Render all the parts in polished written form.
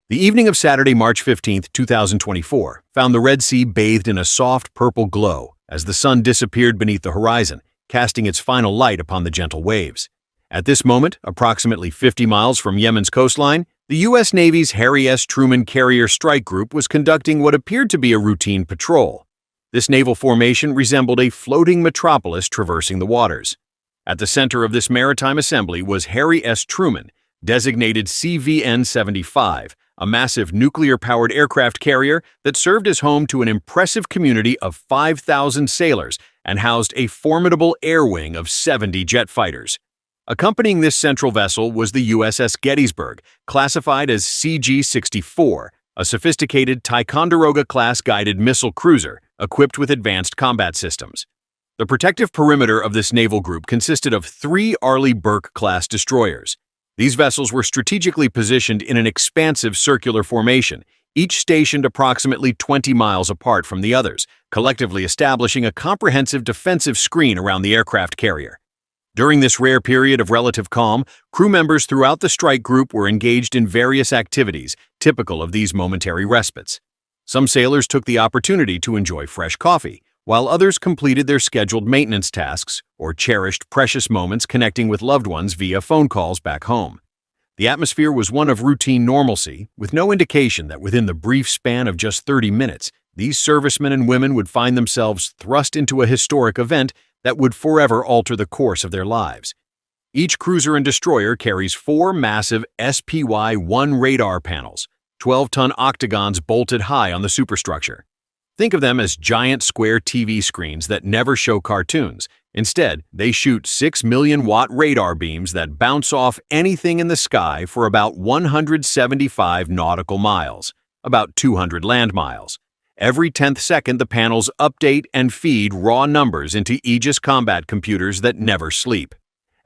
The evening of Saturday, March 15, 2024, found the Red Sea bathed in a soft purple glow as the sun disappeared beneath the horizon, casting its final light upon the gentle waves. At this moment, approximately 50 miles from Yemen's coastline, the U.S. Navy's Harry S. Truman Carrier Strike Group was conducting what appeared to be a routine patrol. This naval formation resembled a floating metropolis traversing the waters. At the center of this maritime assembly was Harry S. Truman, designated CVN-75, a massive nuclear-powered aircraft carrier that served as home to an impressive community of 5,000 sailors and housed a formidable air wing of 70 jet fighters. Accompanying this central vessel was the USS Gettysburg, classified as CG-64, a sophisticated Ticonderoga-class guided missile cruiser equipped with advanced combat systems. The protective perimeter of this naval group consisted of 3 Arleigh Burke-class destroyers. These vessels were strategically positioned in an expansive circular formation, each stationed approximately 20 miles apart from the others, collectively establishing a comprehensive defensive screen around the aircraft carrier. During this rare period of relative calm, crew members throughout the strike group were engaged in various activities typical of these momentary respites. Some sailors took the opportunity to enjoy fresh coffee, while others completed their scheduled maintenance tasks or cherished precious moments connecting with loved ones via phone calls back home. The atmosphere was one of routine normalcy, with no indication that within the brief span of just 30 minutes, these servicemen and women would find themselves thrust into a historic event that would forever alter the course of their lives. Each cruiser and destroyer carries 4 massive SPY-1 radar panels, 12-ton octagons bolted high on the superstructure. Think of them as giant square TV screens that never show cartoons. Instead, they shoot 6 million-watt radar beams that bounce off anything in the sky for about 175 nautical miles, about 200 land miles. Every 10th second, the panels update and feed raw numbers into Aegis combat computers that never sleep.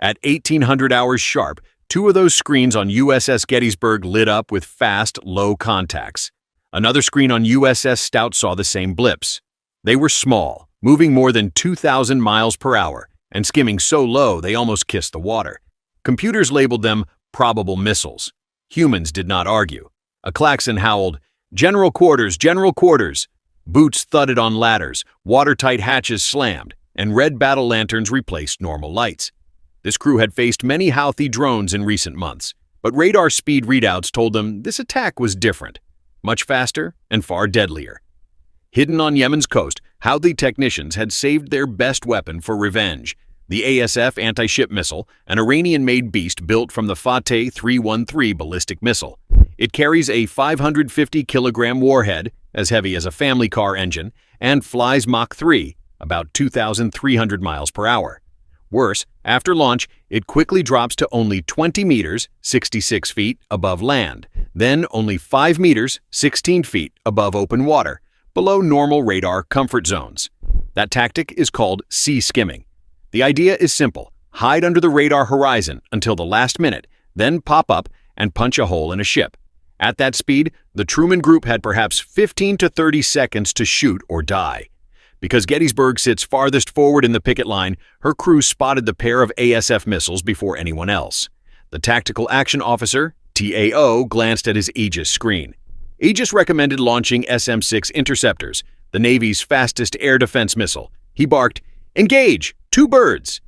At 1800 hours sharp, 2 of those screens on USS Gettysburg lit up with fast, low contacts. Another screen on USS Stout saw the same blips. They were small, moving more than 2,000 miles per hour, and skimming so low they almost kissed the water. Computers labeled them probable missiles. Humans did not argue. A klaxon howled, "General quarters, general quarters!" Boots thudded on ladders, watertight hatches slammed, and red battle lanterns replaced normal lights. This crew had faced many Houthi drones in recent months, but radar speed readouts told them this attack was different. Much faster and far deadlier. Hidden on Yemen's coast, Houthi technicians had saved their best weapon for revenge, the ASF anti-ship missile, an Iranian-made beast built from the Fateh 313 ballistic missile. It carries a 550-kilogram warhead, as heavy as a family car engine, and flies Mach 3, about 2,300 miles per hour. Worse, after launch, it quickly drops to only 20 meters, 66 feet, above land, then only 5 meters, 16 feet, above open water, below normal radar comfort zones. That tactic is called sea skimming. The idea is simple: hide under the radar horizon until the last minute, then pop up and punch a hole in a ship. At that speed, the Truman Group had perhaps 15 to 30 seconds to shoot or die. Because Gettysburg sits farthest forward in the picket line, her crew spotted the pair of ASF missiles before anyone else. The Tactical Action Officer, TAO, glanced at his Aegis screen. Aegis recommended launching SM-6 interceptors, the Navy's fastest air defense missile. He barked, "Engage! 2 birds!"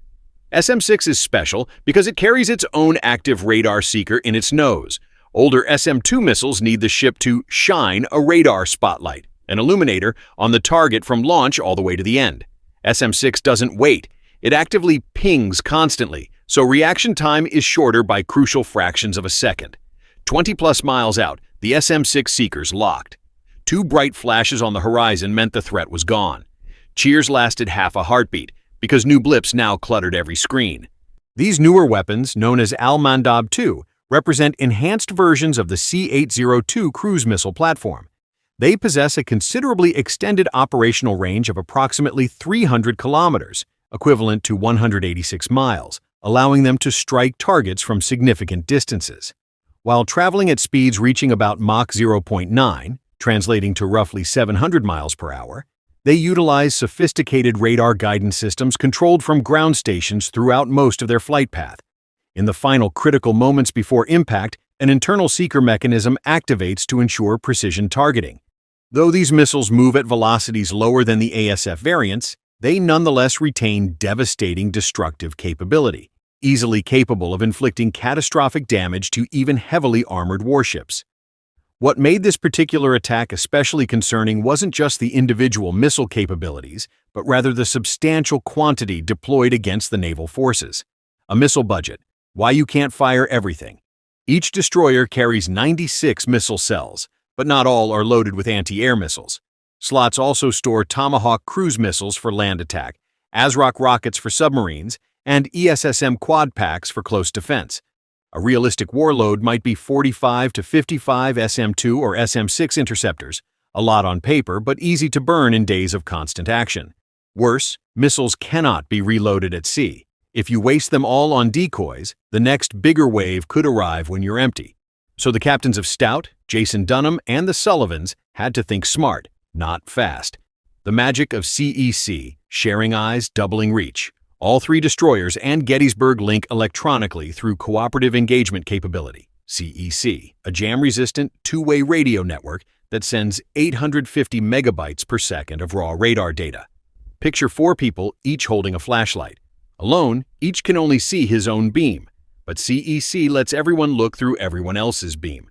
SM-6 is special because it carries its own active radar seeker in its nose. Older SM-2 missiles need the ship to shine a radar spotlight, an illuminator, on the target from launch all the way to the end. SM-6 doesn't wait. It actively pings constantly, so reaction time is shorter by crucial fractions of a second. 20-plus miles out, the SM-6 seekers locked. 2 bright flashes on the horizon meant the threat was gone. Cheers lasted half a heartbeat, because new blips now cluttered every screen. These newer weapons, known as Al-Mandab 2, represent enhanced versions of the C-802 cruise missile platform. They possess a considerably extended operational range of approximately 300 kilometers, equivalent to 186 miles, allowing them to strike targets from significant distances. While traveling at speeds reaching about Mach 0.9, translating to roughly 700 miles per hour, they utilize sophisticated radar guidance systems controlled from ground stations throughout most of their flight path. In the final critical moments before impact, an internal seeker mechanism activates to ensure precision targeting. Though these missiles move at velocities lower than the ASF variants, they nonetheless retain devastating destructive capability, easily capable of inflicting catastrophic damage to even heavily armored warships. What made this particular attack especially concerning wasn't just the individual missile capabilities, but rather the substantial quantity deployed against the naval forces. A missile budget. Why you can't fire everything. Each destroyer carries 96 missile cells, but not all are loaded with anti-air missiles. Slots also store Tomahawk cruise missiles for land attack, ASROC rockets for submarines, and ESSM quad packs for close defense. A realistic warload might be 45 to 55 SM-2 or SM-6 interceptors, a lot on paper but easy to burn in days of constant action. Worse, missiles cannot be reloaded at sea. If you waste them all on decoys, the next bigger wave could arrive when you're empty. So the captains of Stout, Jason Dunham, and the Sullivans had to think smart, not fast. The magic of CEC, sharing eyes, doubling reach. All three destroyers and Gettysburg link electronically through Cooperative Engagement Capability, CEC, a jam-resistant two-way radio network that sends 850 megabytes per second of raw radar data. Picture 4 people, each holding a flashlight. Alone, each can only see his own beam, but CEC lets everyone look through everyone else's beam.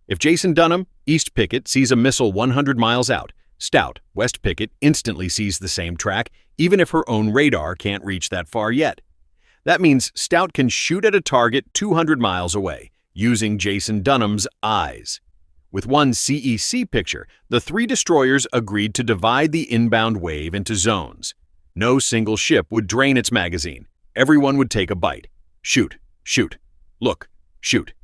If Jason Dunham, East Pickett, sees a missile 100 miles out, Stout, West Pickett, instantly sees the same track, even if her own radar can't reach that far yet. That means Stout can shoot at a target 200 miles away, using Jason Dunham's eyes. With one CEC picture, the 3 destroyers agreed to divide the inbound wave into zones. No single ship would drain its magazine. Everyone would take a bite. Shoot, shoot, look, shoot.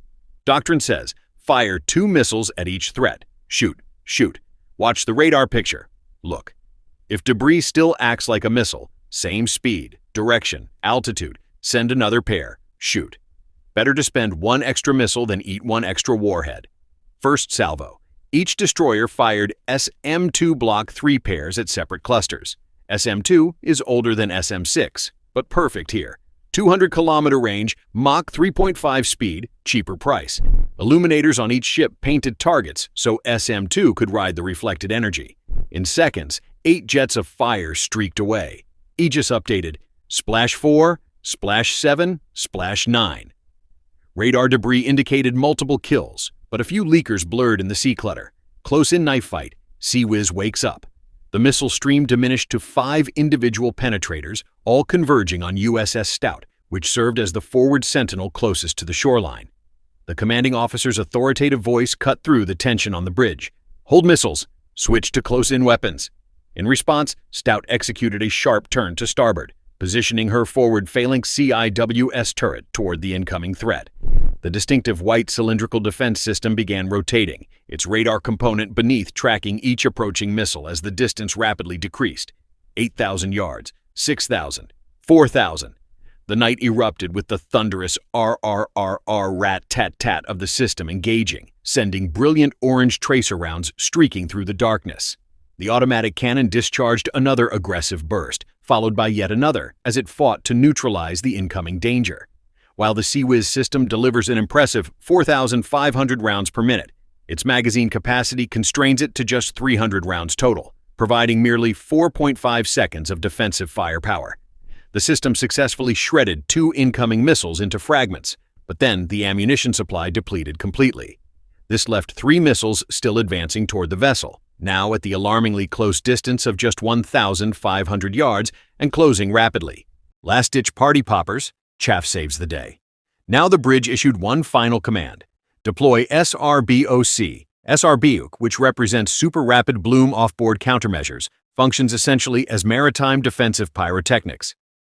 Doctrine says, fire 2 missiles at each threat. Shoot, shoot. Watch the radar picture. Look. If debris still acts like a missile, same speed, direction, altitude, send another pair. Shoot. Better to spend 1 extra missile than eat 1 extra warhead. First salvo. Each destroyer fired SM-2 Block 3 pairs at separate clusters. SM-2 is older than SM-6, but perfect here. 200-kilometer range, Mach 3.5 speed, cheaper price. Illuminators on each ship painted targets so SM-2 could ride the reflected energy. In seconds, 8 jets of fire streaked away. Aegis updated, Splash 4, Splash 7, Splash 9. Radar debris indicated multiple kills, but a few leakers blurred in the sea clutter. Close-in knife fight, Sea Whiz wakes up. The missile stream diminished to 5 individual penetrators, all converging on USS Stout, which served as the forward sentinel closest to the shoreline. The commanding officer's authoritative voice cut through the tension on the bridge. Hold missiles. Switch to close-in weapons. In response, Stout executed a sharp turn to starboard, positioning her forward phalanx CIWS turret toward the incoming threat. The distinctive white cylindrical defense system began rotating, its radar component beneath tracking each approaching missile as the distance rapidly decreased. 8,000 yards, 6,000, 4,000. The night erupted with the thunderous RRRR rat-tat-tat of the system engaging, sending brilliant orange tracer rounds streaking through the darkness. The automatic cannon discharged another aggressive burst, followed by yet another, as it fought to neutralize the incoming danger. While the Sea Whiz system delivers an impressive 4,500 rounds per minute, its magazine capacity constrains it to just 300 rounds total, providing merely 4.5 seconds of defensive firepower. The system successfully shredded 2 incoming missiles into fragments, but then the ammunition supply depleted completely. This left 3 missiles still advancing toward the vessel, now at the alarmingly close distance of just 1,500 yards and closing rapidly. Last-ditch party poppers, chaff saves the day. Now the bridge issued one final command. Deploy SRBOC. SRBOC, which represents Super Rapid Bloom Offboard Countermeasures, functions essentially as maritime defensive pyrotechnics.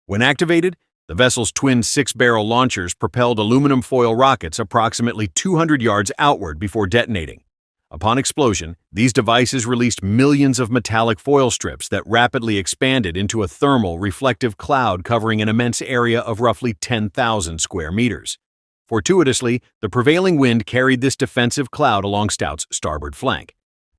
When activated, the vessel's twin 6-barrel launchers propelled aluminum foil rockets approximately 200 yards outward before detonating. Upon explosion, these devices released millions of metallic foil strips that rapidly expanded into a thermal, reflective cloud covering an immense area of roughly 10,000 square meters. Fortuitously, the prevailing wind carried this defensive cloud along Stout's starboard flank.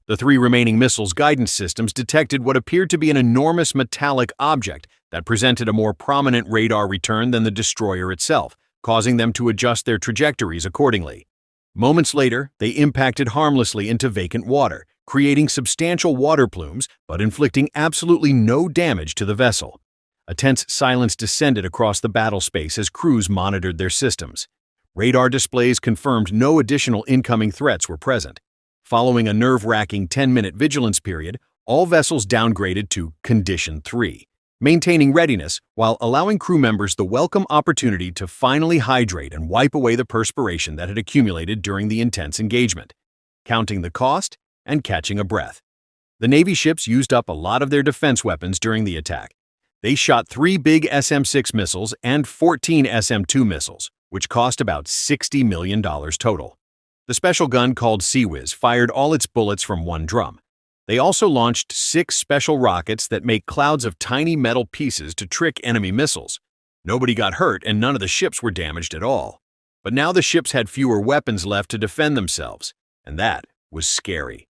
The 3 remaining missiles' guidance systems detected what appeared to be an enormous metallic object that presented a more prominent radar return than the destroyer itself, causing them to adjust their trajectories accordingly. Moments later, they impacted harmlessly into vacant water, creating substantial water plumes but inflicting absolutely no damage to the vessel. A tense silence descended across the battle space as crews monitored their systems. Radar displays confirmed no additional incoming threats were present. Following a nerve-wracking 10-minute vigilance period, all vessels downgraded to Condition 3, maintaining readiness while allowing crew members the welcome opportunity to finally hydrate and wipe away the perspiration that had accumulated during the intense engagement, counting the cost and catching a breath. The Navy ships used up a lot of their defense weapons during the attack. They shot 3 big SM-6 missiles and 14 SM-2 missiles, which cost about $60 million total. The special gun called Sea Whiz fired all its bullets from one drum. They also launched 6 special rockets that make clouds of tiny metal pieces to trick enemy missiles. Nobody got hurt and none of the ships were damaged at all. But now the ships had fewer weapons left to defend themselves, and that was scary.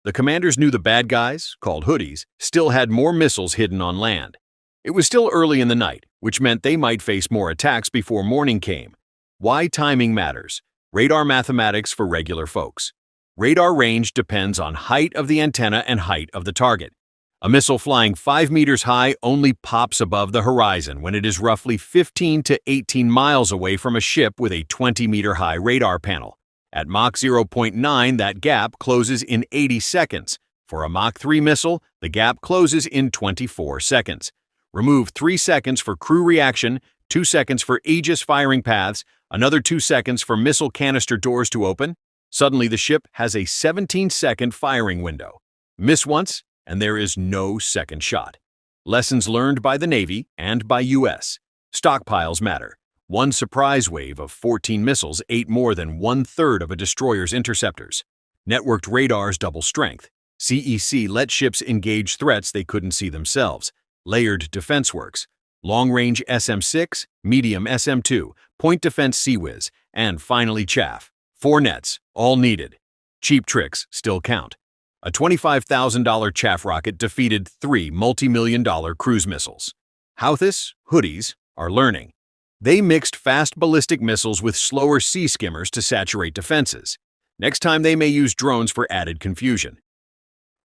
The commanders knew the bad guys, called Houthis, still had more missiles hidden on land. It was still early in the night, which meant they might face more attacks before morning came. Why timing matters. Radar mathematics for regular folks. Radar range depends on height of the antenna and height of the target. A missile flying 5 meters high only pops above the horizon when it is roughly 15 to 18 miles away from a ship with a 20-meter-high radar panel. At Mach 0.9, that gap closes in 80 seconds. For a Mach 3 missile, the gap closes in 24 seconds. Remove 3 seconds for crew reaction, 2 seconds for Aegis firing paths, another 2 seconds for missile canister doors to open. Suddenly the ship has a 17-second firing window. Miss once, and there is no second shot. Lessons learned by the Navy and by U.S. Stockpiles matter. One surprise wave of 14 missiles ate more than 1/3 of a destroyer's interceptors. Networked radars double strength. CEC let ships engage threats they couldn't see themselves. Layered defense works. Long-range SM-6, medium SM-2, point defense Sea Whiz, and finally chaff. 4 nets, all needed. Cheap tricks still count. A $25,000 chaff rocket defeated 3 multi-million-dollar cruise missiles. Houthis are learning. They mixed fast ballistic missiles with slower sea skimmers to saturate defenses. Next time they may use drones for added confusion.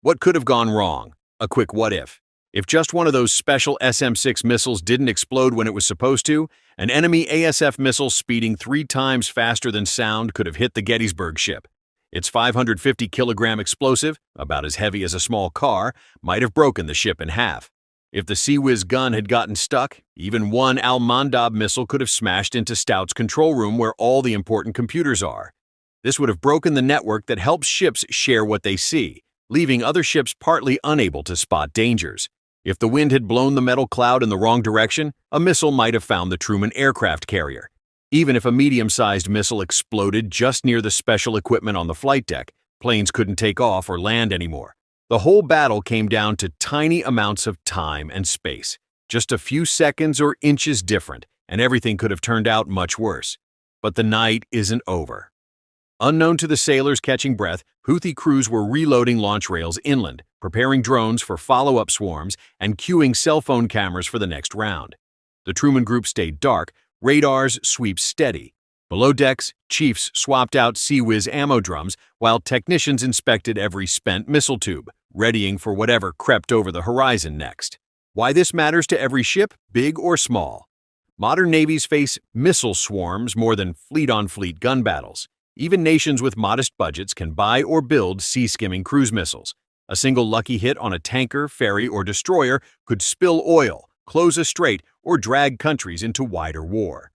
What could have gone wrong? A quick what if. If just one of those special SM-6 missiles didn't explode when it was supposed to, an enemy ASF missile speeding 3 times faster than sound could have hit the Gettysburg ship. Its 550-kilogram explosive, about as heavy as a small car, might have broken the ship in half. If the Sea Whiz gun had gotten stuck, even one Al-Mandab missile could have smashed into Stout's control room where all the important computers are. This would have broken the network that helps ships share what they see, leaving other ships partly unable to spot dangers. If the wind had blown the metal cloud in the wrong direction, a missile might have found the Truman aircraft carrier. Even if a medium-sized missile exploded just near the special equipment on the flight deck, planes couldn't take off or land anymore. The whole battle came down to tiny amounts of time and space. Just a few seconds or inches different, and everything could have turned out much worse. But the night isn't over. Unknown to the sailors catching breath, Houthi crews were reloading launch rails inland, preparing drones for follow-up swarms and queuing cell phone cameras for the next round. The Truman Group stayed dark, radars sweep steady. Below decks, chiefs swapped out Sea Whiz ammo drums while technicians inspected every spent missile tube, readying for whatever crept over the horizon next. Why this matters to every ship, big or small. Modern navies face missile swarms more than fleet-on-fleet gun battles. Even nations with modest budgets can buy or build sea-skimming cruise missiles. A single lucky hit on a tanker, ferry, or destroyer could spill oil, close a strait, or drag countries into wider war.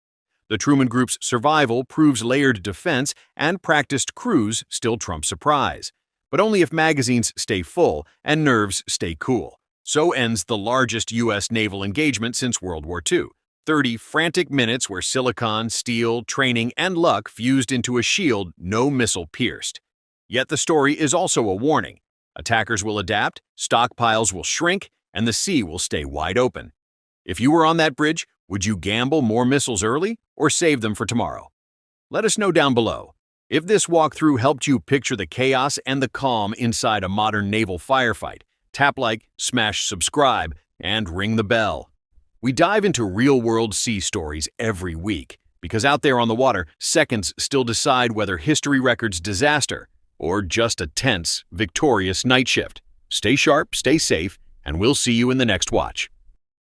The Truman Group's survival proves layered defense and practiced crews still trump surprise. But only if magazines stay full and nerves stay cool. So ends the largest U.S. naval engagement since World War II. 30 frantic minutes where silicon, steel, training, and luck fused into a shield no missile pierced. Yet the story is also a warning. Attackers will adapt, stockpiles will shrink, and the sea will stay wide open. If you were on that bridge, would you gamble more missiles early or save them for tomorrow? Let us know down below. If this walkthrough helped you picture the chaos and the calm inside a modern naval firefight, tap like, smash subscribe, and ring the bell. We dive into real-world sea stories every week because out there on the water, seconds still decide whether history records disaster or just a tense, victorious night shift. Stay sharp, stay safe, and we'll see you in the next watch.